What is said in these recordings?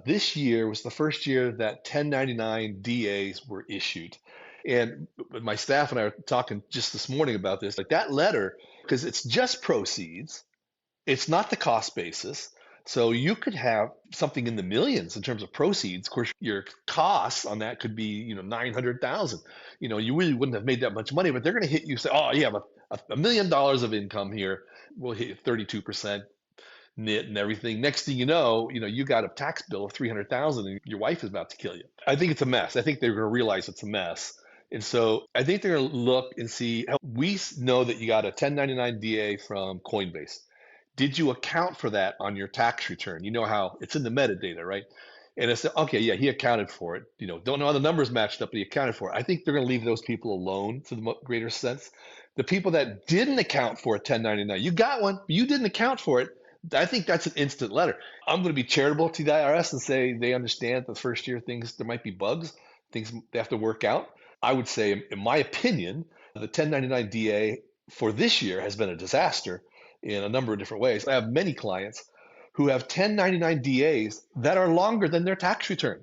This year was the first year that 1099 DAs were issued. And my staff and I were talking just this morning about this. Like that letter, because it's just proceeds, it's not the cost basis. So you could have something in the millions in terms of proceeds. Of course, your costs on that could be, 900,000. You really wouldn't have made that much money, but they're going to hit you say, oh, you have $1 million of income here. We'll hit you 32% NIT and everything. Next thing you got a tax bill of 300,000 and your wife is about to kill you. I think it's a mess. I think they're going to realize it's a mess. And so I think they're going to look and see. We know that you got a 1099 DA from Coinbase. Did you account for that on your tax return? You know how it's in the metadata, right? And it's okay, yeah, he accounted for it. Don't know how the numbers matched up, but he accounted for it. I think they're going to leave those people alone to the greater sense. The people that didn't account for a 1099, you got one, but you didn't account for it. I think that's an instant letter. I'm going to be charitable to the IRS and say they understand the first year things, there might be bugs, things they have to work out. I would say, in my opinion, the 1099 DA for this year has been a disaster in a number of different ways. I have many clients who have 1099 DAs that are longer than their tax return,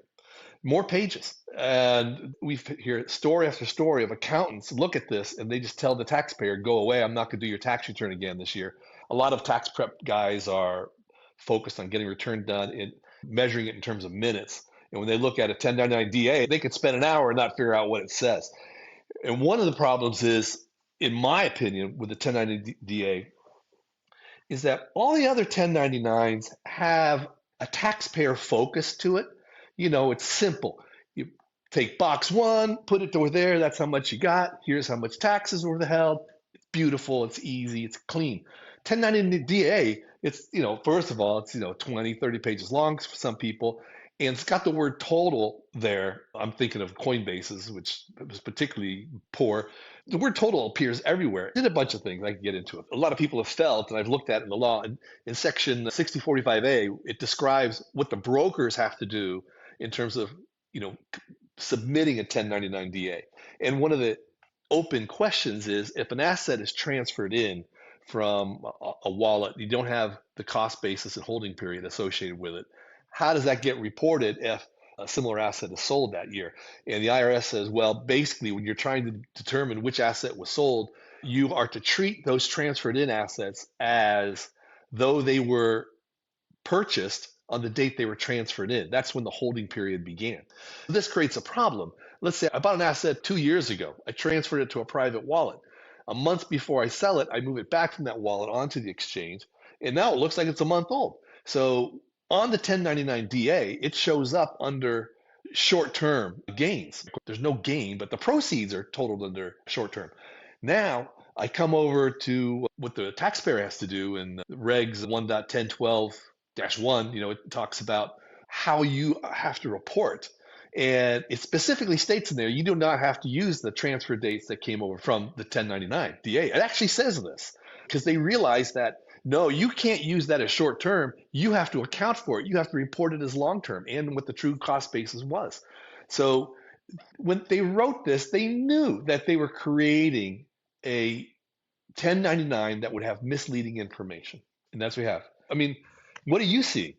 more pages. And we hear story after story of accountants look at this and they just tell the taxpayer, go away, I'm not going to do your tax return again this year. A lot of tax prep guys are focused on getting return done and measuring it in terms of minutes. And when they look at a 1099 DA, they could spend an hour and not figure out what it says. And one of the problems is, in my opinion, with the 1099 DA, is that all the other 1099s have a taxpayer focus to it. It's simple. You take box one, put it over there. That's how much you got. Here's how much taxes were withheld. It's beautiful. It's easy. It's clean. 1099 DA, it's, first of all, it's, 20, 30 pages long for some people. And it's got the word total there. I'm thinking of Coinbase's, which was particularly poor. The word total appears everywhere. It did a bunch of things. I can get into it. A lot of people have felt, and I've looked at in the law, in section 6045A, it describes what the brokers have to do in terms of, submitting a 1099 DA. And one of the open questions is, if an asset is transferred in from a wallet, you don't have the cost basis and holding period associated with it. How does that get reported if a similar asset is sold that year? And the IRS says, well, basically, when you're trying to determine which asset was sold, you are to treat those transferred in assets as though they were purchased on the date they were transferred in. That's when the holding period began. This creates a problem. Let's say I bought an asset 2 years ago. I transferred it to a private wallet. A month before I sell it, I move it back from that wallet onto the exchange. And now it looks like it's a month old. So on the 1099 DA, it shows up under short-term gains. There's no gain, but the proceeds are totaled under short-term. Now, I come over to what the taxpayer has to do in Regs 1.1012-1, it talks about how you have to report. And it specifically states in there, you do not have to use the transfer dates that came over from the 1099 DA. It actually says this because they realize that no, you can't use that as short term. You have to account for it. You have to report it as long term and what the true cost basis was. So when they wrote this, they knew that they were creating a 1099 that would have misleading information. And that's what we have. I mean, what do you see?